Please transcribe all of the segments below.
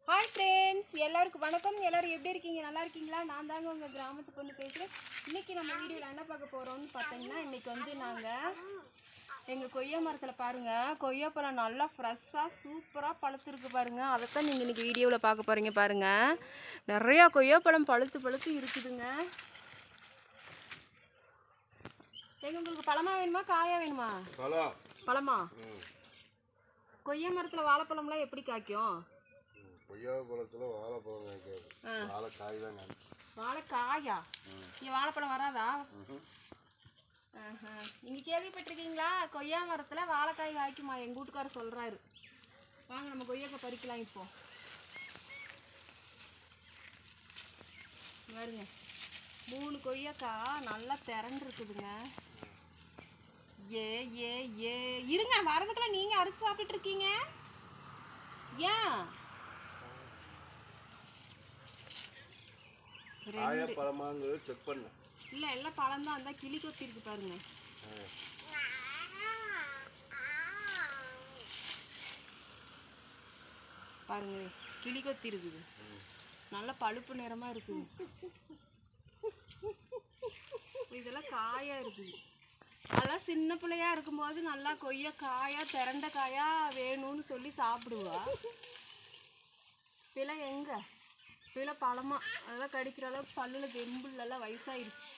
Hi friends, எல்லாருக்கும் வணக்கம். எல்லோரும் எப்படி இருக்கீங்க? நல்லா இருக்கீங்களா? நான் தாங்க உங்கள் கிராமத்து பொண்ணு பேசுகிறேன். இன்றைக்கி நம்ம வீடியோவில் என்ன பார்க்க போகிறோம்னு பார்த்தீங்கன்னா, இன்றைக்கி வந்து நாங்கள் எங்கள் கொய்யா மரத்தில் பாருங்கள், கொய்யாப்பழம் நல்லா ஃப்ரெஷ்ஷாக சூப்பராக பழுத்துருக்கு பாருங்கள். அதைத்தான் நீங்கள் இன்றைக்கி வீடியோவில் பார்க்க போகிறீங்க பாருங்கள். நிறையா கொய்யாப்பழம் பழுத்து இருக்குதுங்க. உங்களுக்கு பழமாக வேணுமா காயாக வேணுமா? பழமா? கொய்யா மரத்தில் வாழைப்பழம்லாம் எப்படி காய்க்கும்? கொய்யா பழத்தில் வாழைப்பழம் காய்க்காது, வாழைக்காய் தான் காய்க்கும். வாழைக்காயா? இங்கே வாழைப்பழம் வராதா? நீங்கள் கேள்விப்பட்டிருக்கீங்களா? கொய்யா மரத்தில் வாழைக்காய் காய்க்குமா? எங்கள் வீட்டுக்காரர் சொல்கிறாரு. வாங்க நம்ம கொய்யாக்காய் பறிக்கலாம். இப்போ பாருங்க, 3 கொய்யாக்காய் நல்லா திரண்டுருக்குதுங்க. இருங்க, வரதுக்குள்ள நீங்கள் அறுத்து சாப்பிட்டுட்டு இருக்கீங்க ஏன்? செக் பண்ண இல்ல, எல்லாம் பழம் தான். அந்த கிளி கொத்தி இருக்கு பாருங்க. பாருங்க, கிளி கொத்தி இருக்குது. நல்ல பழுப்பு நிறமா இருக்குது. இதெல்லாம் காயா இருக்குது. அதெல்லாம் சின்ன பிள்ளையா இருக்கும்போது நல்லா கொய்யா காயா திரண்ட காயா வேணும்னு சொல்லி சாப்பிடுவா. இப்பெல்லாம் எங்க, இப்பெல்லாம் பழமா அதெல்லாம் கடிக்கிற அளவுக்கு பல்லுல தெம்புலாம் வயசாயிருச்சு.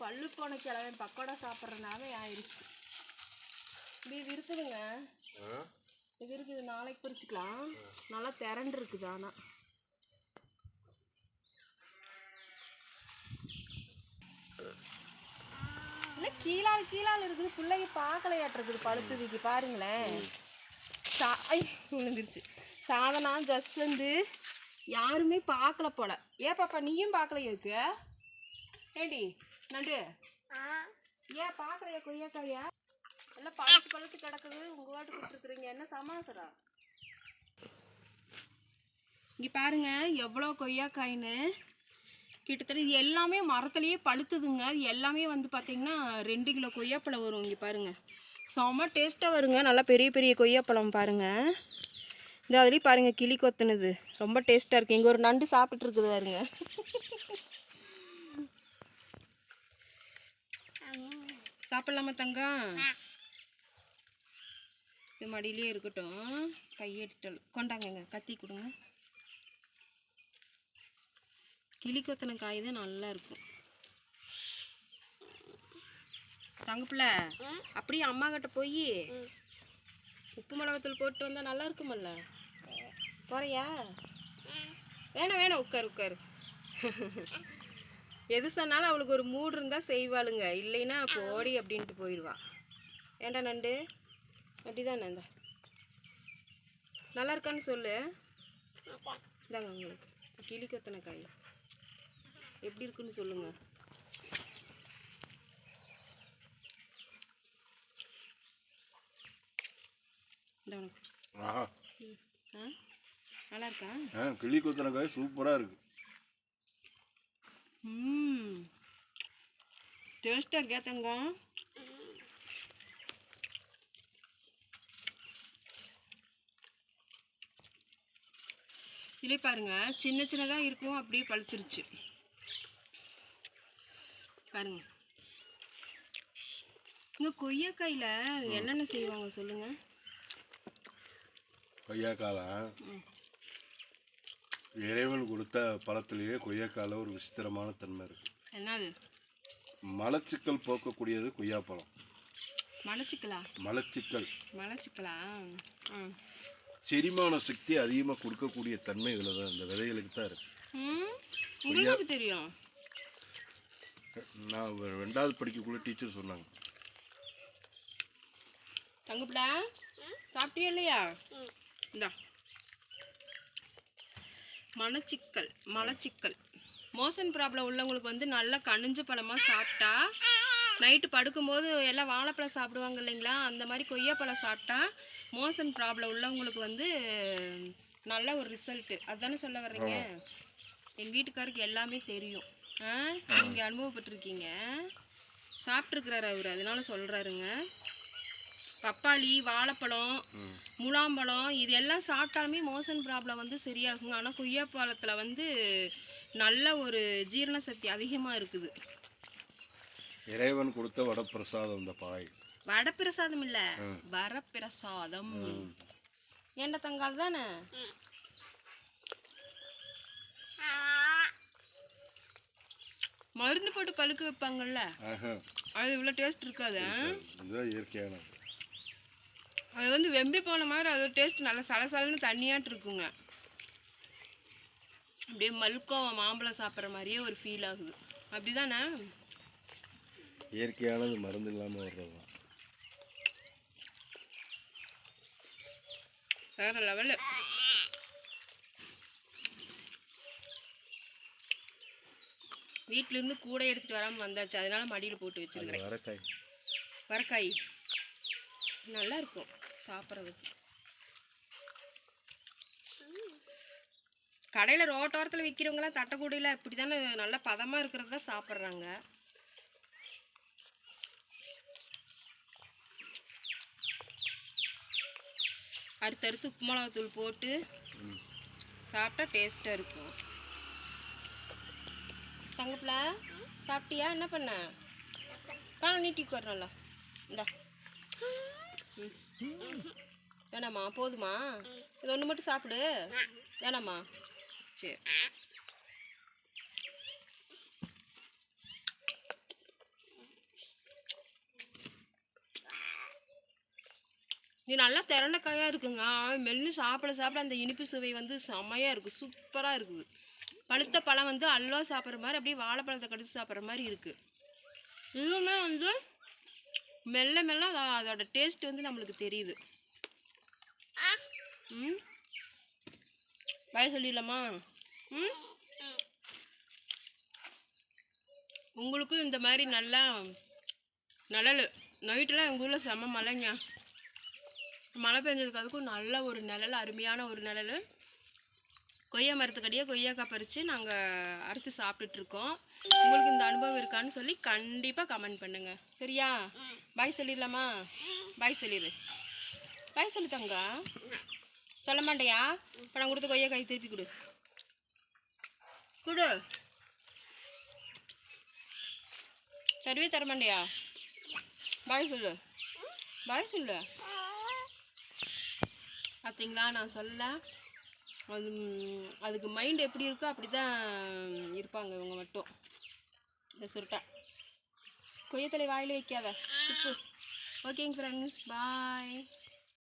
பல்லு போன கிழவன் பக்கோடா சாப்பிட்றதுனாவே ஆயிடுச்சு. இது இருக்குதுங்க, இது இருக்குது. நாளைக்கு பறிச்சுக்கலாம். நல்லா திரண்டு இருக்குது. ஆனால் இல்லை, கீழால் இருக்குது. பிள்ளைங்க பார்க்கலையாட்டிருக்குது பழுத்ததுக்கு. பாருங்களேன், விழுந்துருச்சு. சாதனா ஜஸ்ட் வந்து யாருமே பார்க்கல போல. ஏன் பாப்பா, நீயும் பார்க்கலையா? இருக்கு ஏடி நண்டு, ஏன் பார்க்கலையா கொய்யாக்காயா? எல்லாம் பழுத்து கிடக்குது. உங்கள் வாட்டு கொடுத்துருக்குறீங்க. என்ன சமாசரா? இங்கே பாருங்க எவ்வளோ கொய்யாக்காயின்னு. கிட்டத்தட்ட இது எல்லாமே மரத்துலேயே பழுத்துதுங்க. இது எல்லாமே வந்து பார்த்திங்கன்னா 2 கிலோ கொய்யாப்பழம் வரும். இங்கே பாருங்கள், செம்ம டேஸ்ட்டாக வருங்க. நல்லா பெரிய பெரிய கொய்யாப்பழம் பாருங்கள். இந்த அதுலேயும் பாருங்கள் கிளி கொத்துனது ரொம்ப டேஸ்ட்டாக இருக்குது. இங்கே ஒரு நண்டு சாப்பிட்டுட்டு இருக்குது பாருங்க. சாப்பிட்லாமா தங்கம்? இது மடியிலே இருக்கட்டும். கையெடுத்தல் கொண்டாங்கங்க, கத்தி கொடுங்க. கிளி கொத்தின காய் தான் நல்லா இருக்கும். தங்கப்பிள்ள, அப்படியே அம்மா கிட்ட போய் உப்பு மிளகாத்தூள் போட்டு வந்தால் நல்லா இருக்குமல்ல? போறியா? வேணாம், உட்காரு. எது சொன்னாலும் அவளுக்கு ஒரு மூடு இருந்தால் செய்வாளுங்க, இல்லைன்னா போடி அப்படின்ட்டு போயிடுவா. ஏண்டா நண்டு, அப்படிதான் நண்டா நல்லா இருக்கான்னு சொல்லு. இந்தாங்க உங்களுக்கு கிளி கொத்தனை காய் எப்படி இருக்குன்னு சொல்லுங்க. நல்லா இருக்கா? கிளி கொத்தனை காய் சூப்பராக இருக்கு. டேஸ்டாக இருக்கா தங்கம்? இதிலே பாருங்க, சின்னதாக இருக்கும். அப்படியே பழுத்துருச்சு பாருங்க. இந்த கொய்யாக்காயில் என்னென்ன செய்வாங்க சொல்லுங்க. கொய்யாக்கால இறைவன் கொடுத்த பழத்திலேயே கொய்யாக்கால ஒரு விசித்திரமான தன்மை இருக்கு. என்னது? மலச்சிக்கல் போக்கக்கூடியது கொய்யாப்பழம். மலச்சிக்கலா? செரிமான சக்தி அதிகமாக கொடுக்கக்கூடிய தன்மை இதில் தான், இந்த விதைகளுக்கு தான் இருக்கு. உங்களுக்கு தெரியும்? நான் 2வது படிக்கக்குள்ள டீச்சர் சொன்னாங்க. தங்கப்படா சாப்பிட்டியா இல்லையா? இந்தா மலச்சிக்கல் மோஷன் ப்ராப்ளம் உள்ளவங்களுக்கு வந்து நல்லா கனிஞ்ச பழமாக சாப்பிட்டா, நைட்டு படுக்கும்போது எல்லாம் வாழைப்பழம் சாப்பிடுவாங்க இல்லைங்களா, அந்த மாதிரி கொய்யாப்பழம் சாப்பிட்டா மோஷன் ப்ராப்ளம் உள்ளவங்களுக்கு வந்து நல்ல ஒரு ரிசல்ட்டு. அதுதானே சொல்ல வர்றீங்க? எங்கள் வீட்டுக்காருக்கு எல்லாமே தெரியும். நீங்கள் அனுபவப்பட்டிருக்கீங்க, சாப்பிட்ருக்குறாரு அவர், அதனால சொல்கிறாருங்க. பப்பாளி, வாழைப்பழம், முலாம்பழம் இது எல்லாம் சாப்பிட்டாலுமே மோஷன் ப்ராப்ளம் வந்து சரியாகுங்க. ஆனால் கொய்யாப்பழத்தில் வந்து நல்ல ஒரு ஜீரண சக்தி அதிகமாக இருக்குது. இறைவன் கொடுத்த வடப்பிரசாதம் இந்த பாய். வடப்பிரசாதம் இல்லை, வரப்பிரசாதம். ஏண்டா தங்காது தானே. மருந்து போட்டு பழுக்க வைப்பாங்கல்ல, அது இவ்வளோ டேஸ்ட் இருக்காது. இயற்கையானது. அது வந்து வெம்பி போன மாதிரி அது டேஸ்ட் நல்லா சலசலன்னு தண்ணியாட்டு இருக்குங்க. அப்படியே மல்கோவா மாம்பழம் சாப்பிட்ற மாதிரியே ஒரு ஃபீல் ஆகுது. அப்படிதானே? இயற்கையானது, மருந்து இல்லாமல் வர்றது தான். வேற லெவலு. வீட்டிலேருந்து கூட எடுத்துகிட்டு வராமல் வந்தாச்சு, அதனால மடியில் போட்டு வச்சுருக்கிறேன். வரக்காய். வரக்காய் நல்லா இருக்கும் சாப்பிட்றதுக்கு. கடையில் ரோட்டோரத்தில் விற்கிறவங்களாம் தட்டைக்கூடையில் இப்படி தானே நல்லா பதமாக இருக்கிறது தான் சாப்பிட்றாங்க. அடுத்தடுத்து உப்பு மிளகாத்தூள் போட்டு சாப்பிட்டா டேஸ்ட்டாக இருக்கும். தங்கப்பில் சாப்பிட்டியா? என்ன பண்ண? காலை நீட்டிக்கு வரணும்ல. இந்தா. வேணாம்மா? போதுமா? இது ஒன்று மட்டும் சாப்பிடு. வேணாம்மா? சரி. இது நல்லா திரண்ட காயாக இருக்குங்க. மென்று சாப்பிட சாப்பிட அந்த இனிப்பு சுவை வந்து செம்மையாக இருக்குது, சூப்பராக இருக்குது. பழுத்த பழம் வந்து அல்வா சாப்பிட்ற மாதிரி, அப்படியே வாழைப்பழத்தை கடிச்சு சாப்பிட்ற மாதிரி இருக்குது. இதுவுமே வந்து மெல்ல மெல்ல அதோட டேஸ்ட் வந்து நம்மளுக்கு தெரியுது. பாய் சொல்லிடலாமா? உங்களுக்கும் இந்த மாதிரி நல்லா நிழல். நைட்டெல்லாம் எங்கள் ஊரில் செம்ம மழைங்க. மழை பெஞ்சதுக்கு அதுக்கும் நல்ல ஒரு நிழல், அருமையான ஒரு நிழல். கொய்யா மரத்துக்கடியே கொய்யாக்காய் பறித்து நாங்கள் அறுத்து சாப்பிட்டுட்ருக்கோம். உங்களுக்கு இந்த அனுபவம் இருக்கான்னு சொல்லி கண்டிப்பாக கமெண்ட் பண்ணுங்கள். சரியா? பாய் சொல்லிடலாமா? பாய் சொல்லிடு. பாய் சொல்லு தங்க. சொல்ல மாட்டேயா? இப்போ நான் கொடுத்த கொய்யாக்காய் திருப்பி கொடு. கொடு. தருவே தரமாண்டியா? பாய் சொல்லு. பாய் சொல்லு. பார்த்தீங்களா, நான் சொல்ல அதுக்கு மைண்ட் எப்படி இருக்கோ அப்படி தான் இருப்பாங்க இவங்க மட்டும். இந்த சுருட்டை கொய்யத்தலை வாயில் வைக்காத. ஓகேங்க ஃப்ரெண்ட்ஸ், பாய்.